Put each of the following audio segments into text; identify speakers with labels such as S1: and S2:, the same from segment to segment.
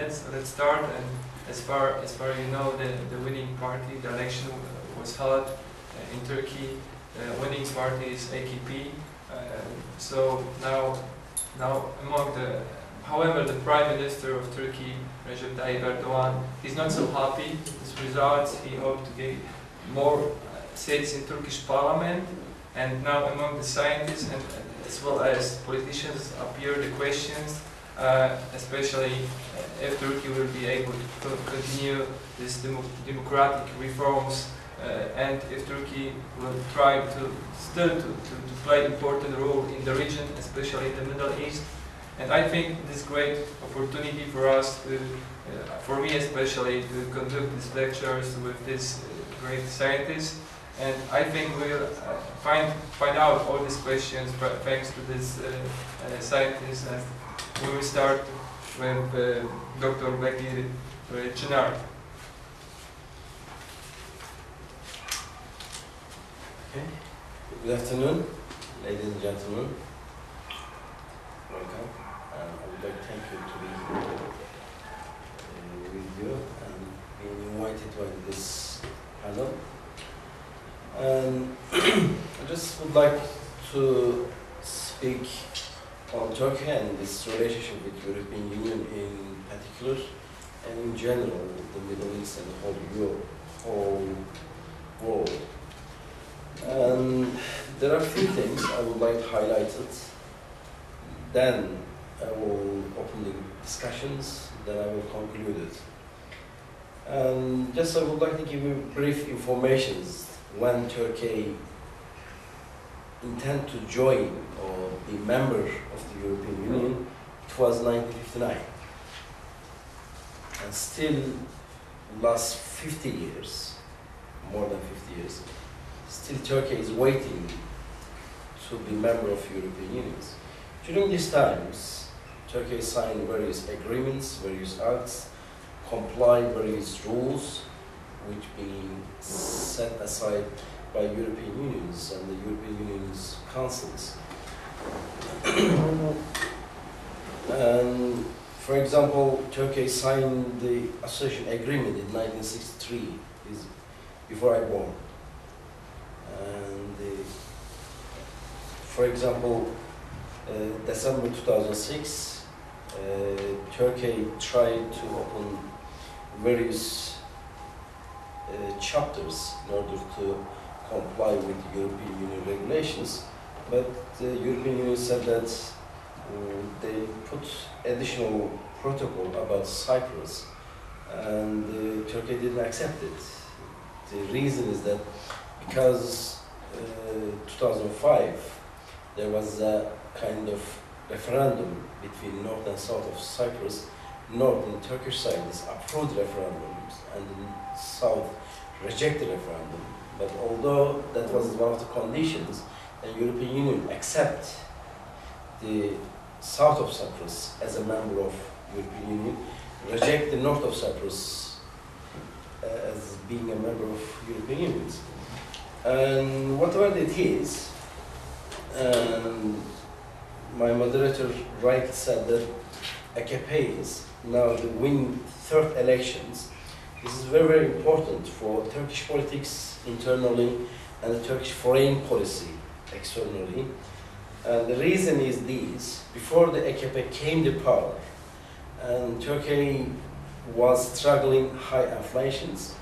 S1: let's start. And as far you know, the winning party, the election was held in Turkey. The winning party is AKP. So now among the, however, the Prime Minister of Turkey, Recep Tayyip Erdogan, is not so happy with this results. He hoped to get more seats in Turkish Parliament. And now among the scientists and as well as politicians appear the questions, especially if Turkey will be able to continue these democratic reforms, and if Turkey will try to still to play an important role in the region, especially in the Middle East. And I think this is a great opportunity for us to, for me especially, to conduct these lectures with these great scientists. And I think we'll find out all these questions thanks to this scientists. And we will start with Dr. Bekir Çınar.
S2: Okay. Good afternoon, ladies and gentlemen. Welcome. I would like to thank you to be with you and being invited to this panel. I just would like to speak on Turkey and this relationship with the European Union in particular, and in general, the Middle East and the whole world. And there are a few things I would like to highlight it. Then I will open the discussions, then I will conclude it. And just I would like to give you brief information when Turkey intend to join or be member of the European Union. It was 1959. And still last 50 years, more than 50 years, still Turkey is waiting to be member of European Union. During these times, Turkey signed various agreements, various acts, comply various rules, which being set aside by European Unions and the European Union's councils. And for example, Turkey signed the association agreement in 1963, is before I born. And for example, December 2006, Turkey tried to open various chapters in order to comply with European Union regulations, but the European Union said that they put additional protocol about Cyprus, and Turkey didn't accept it. The reason is that because 2005 there was a kind of referendum between north and south of Cyprus. North in Turkish side is approved referendums and the south rejected referendum. But although that was one of the conditions, the European Union accept the south of Cyprus as a member of European Union, reject the north of Cyprus as being a member of European Union. And whatever it is, my moderator rightly said that AKP is now the winning third elections. This is very, very important for Turkish politics internally and the Turkish foreign policy externally. And the reason is this: before the AKP came to power, and Turkey was struggling high inflations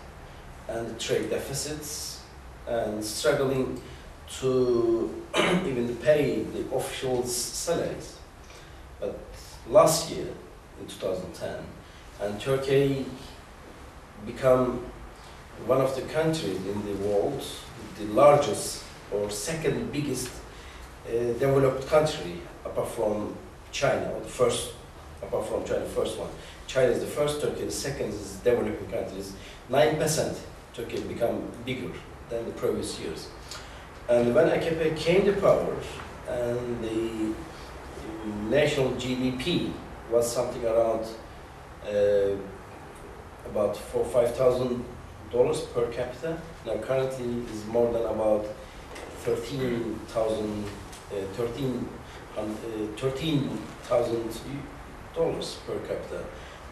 S2: and trade deficits, and struggling to even pay the officials' salaries. But last year, in 2010, and Turkey become one of the countries in the world, the largest or second biggest developed country, apart from China, or the first, apart from China, the first one. China is the first, Turkey the second is developing countries. 9% Turkey become bigger than the previous years. And when AKP came to power, and the national GDP was something around about $4,000-5,000 per capita. Now currently is more than about $13,000 per capita.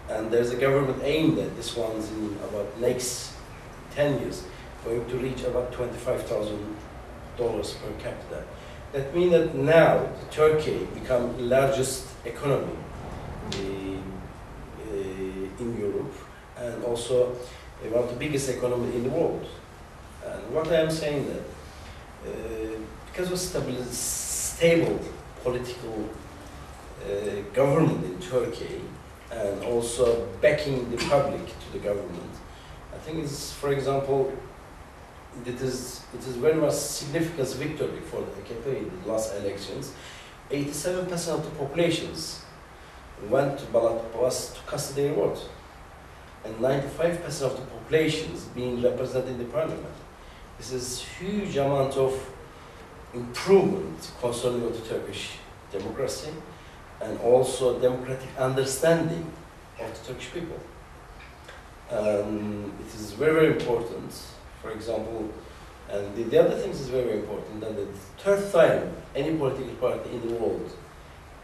S2: And there's a government aim that this one's in about next 10 years going to reach about $25,000 per capita. That means that now Turkey become the largest economy in Europe, and also one of the biggest economy in the world. And what I am saying that because of stable political government in Turkey, and also backing the public to the government, I think it's, for example, it is very much significant victory for the AKP in the last elections. 87% of the populations went to ballot was to cast their vote, and 95% of the populations being represented in the parliament. This is huge amount of improvement concerning the Turkish democracy, and also democratic understanding of the Turkish people. It is very, very important, for example, and the other things is very important, that the third time any political party in the world,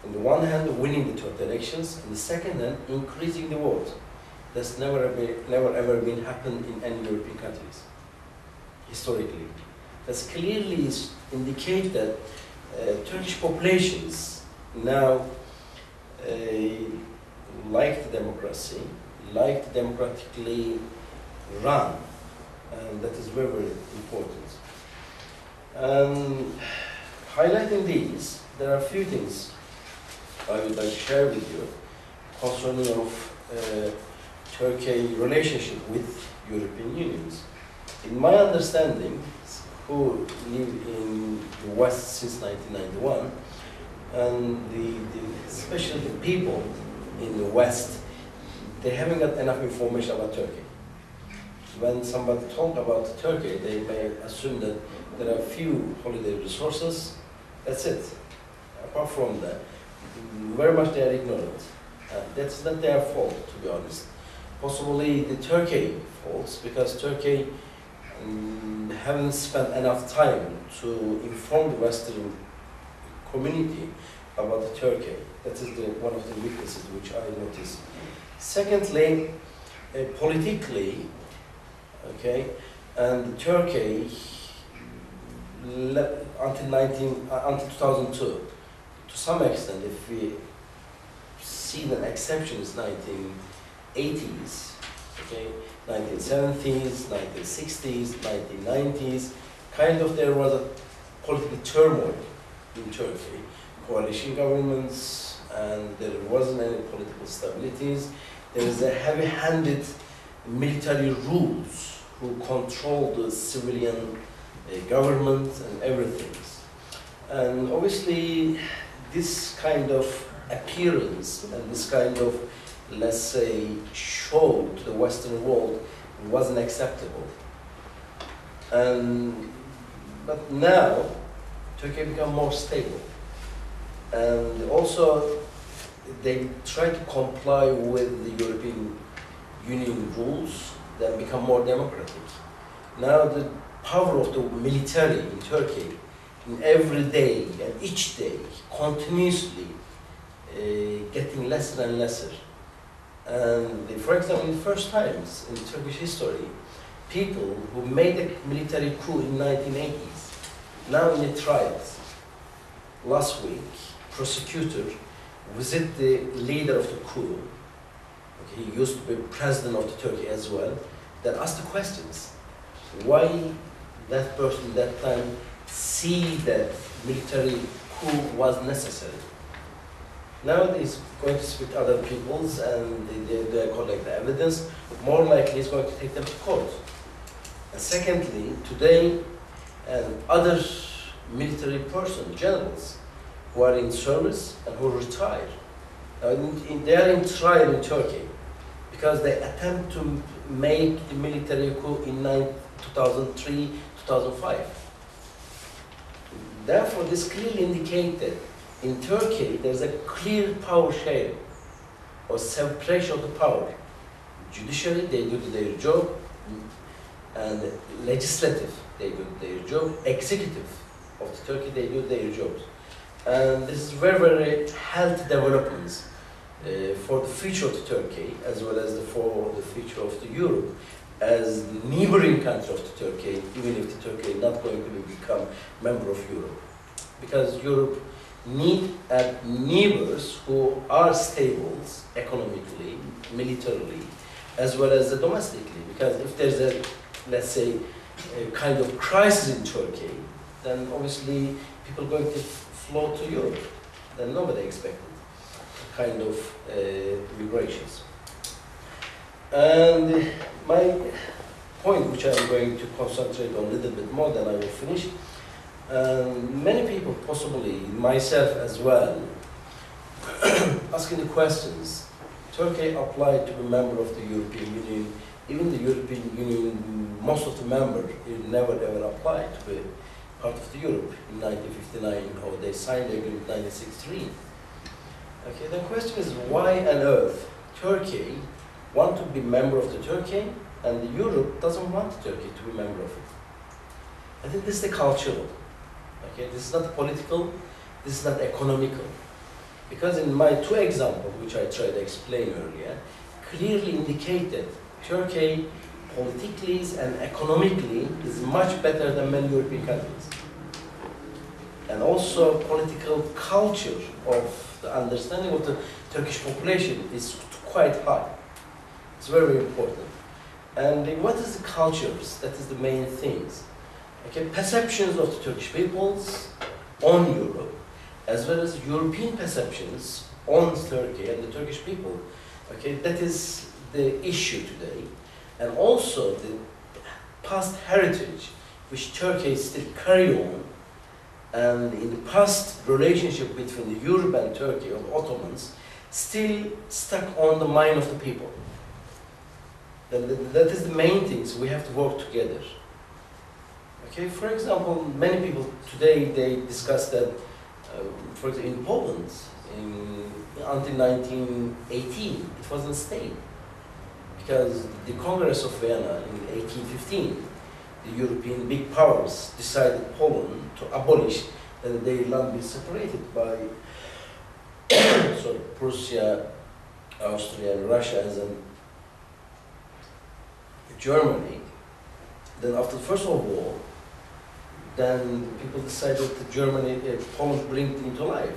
S2: on the one hand winning the third elections, and the second hand increasing the vote. That's never ever been happened in any European countries, historically. That's clearly indicate that Turkish populations now like the democracy, like democratically run, and that is very, very important. Highlighting these, there are a few things I would like to share with you concerning of Turkey relationship with European Union. In my understanding, who live in the West since 1991, and especially the people in the West, they haven't got enough information about Turkey. When somebody talk about Turkey, they may assume that there are few holiday resources, that's it. Apart from that, very much they are ignorant. That's not their fault, to be honest. Possibly the Turkey faults, because Turkey haven't spent enough time to inform the Western community about the Turkey. That is one of the weaknesses which I noticed. Secondly, politically, okay, and Turkey until 2002, to some extent, if we see the exceptions, 1980s, okay, 1970s, 1960s, 1990s, kind of there was a political turmoil in Turkey, coalition governments, and there wasn't any political stabilities. There is a heavy-handed military rules who control the civilian government and everything. And obviously, this kind of appearance and this kind of, let's say, show to the Western world wasn't acceptable. But now, Turkey become more stable. And also, they try to comply with the European Union rules that become more democratic. Now the power of the military in Turkey, in every day and each day, continuously getting lesser and lesser. And for example, in the first times in Turkish history, people who made a military coup in 1980s, now in the trials. Last week, prosecutor visit the leader of the coup. Okay, he used to be president of the Turkey as well. That asked the questions. Why that person that time see that military coup was necessary? Now he's going to speak to other peoples and they collect the evidence. More likely he's going to take them to court. And secondly, today, other military persons, generals, who are in service and who retire. They are in trial in Turkey because they attempt to make the military coup in 2003, 2005. Therefore, this clearly indicates that in Turkey there's a clear power sharing or separation of the power. Judiciary, they do their job, and legislative, they do their job. Executive of the Turkey, they do their jobs. And this is very, very healthy developments for the future of Turkey, as well as for the future of the Europe, as the neighboring country of the Turkey, even if the Turkey is not going to become member of Europe. Because Europe need neighbors who are stable economically, militarily, as well as domestically. Because if there's a, let's say, a kind of crisis in Turkey, then obviously people are going to flow to Europe. Then nobody expected kind of migrations. And my point, which I'm going to concentrate on a little bit more, then I will finish. Many people, possibly myself as well, asking the questions. Turkey applied to be a member of the European Union. Even the European Union, most of the members never ever applied to be part of the Europe in 1959, or they signed the agreement in 1963. Okay, the question is, why on earth Turkey want to be member of the Turkey and the Europe doesn't want Turkey to be member of it? I think this is the cultural. Okay, this is not political, this is not economical. Because in my two examples, which I tried to explain earlier, clearly indicate that Turkey politically and economically is much better than many European countries. And also political culture of the understanding of the Turkish population is quite high. It's very, very important. And what is the cultures? That is the main things. Okay, perceptions of the Turkish peoples on Europe, as well as European perceptions on Turkey and the Turkish people. Okay, that is the issue today. And also the past heritage, which Turkey still carry on, and in the past relationship between the Europe and Turkey, or the Ottomans, still stuck on the mind of the people. That is the main thing, so we have to work together. Okay, for example, many people today, they discuss that, for example, in Poland, until 1918, it wasn't a state. Because the Congress of Vienna in 1815, the European big powers decided Poland to abolish, and their land be separated by sorry, Prussia, Austria, and Russia, as in Germany. Then after the First World War, then people decided that Germany, Poland bring it into life.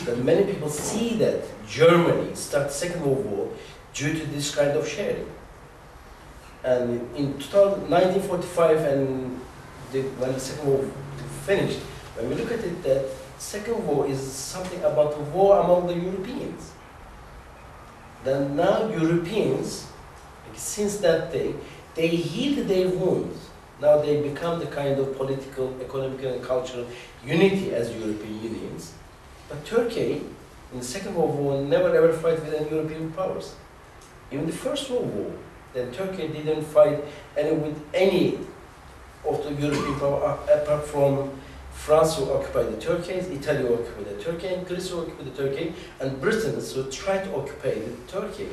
S2: Then many people see that Germany started the Second World War due to this kind of sharing. And in 1945, and when the Second War finished, when we look at it, that Second War is something about a war among the Europeans. Then now Europeans, since that day, they healed their wounds. Now they become the kind of political, economic, and cultural unity as European unions. But Turkey, in the Second World War, never ever fight with any European powers. Even the First World War, then Turkey didn't fight with any of the European powers, apart from France who occupied the Turkey, Italy who occupied the Turkey, and Greece who occupied the Turkey, and Britain who tried to occupy the Turkey.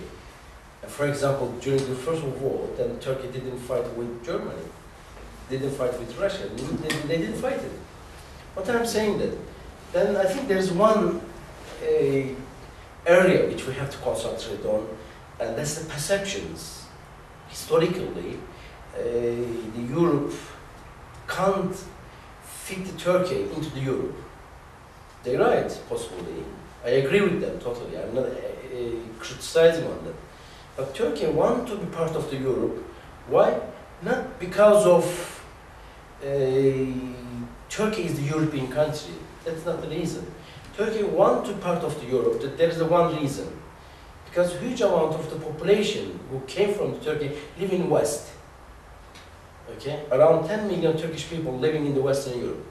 S2: And for example, during the First World War, then Turkey didn't fight with Germany, didn't fight with Russia, they didn't fight it. What I'm saying that, then I think there's one area which we have to concentrate on, and that's the perceptions. Historically, the Europe can't fit Turkey into the Europe. They're right, possibly. I agree with them totally. I'm not criticizing on them. But Turkey wants to be part of the Europe. Why? Not because of Turkey is the European country. That's not the reason. Turkey wants to be part of the Europe. There is the one reason. Because a huge amount of the population who came from Turkey live in West. Okay? Around 10 million Turkish people living in the Western Europe.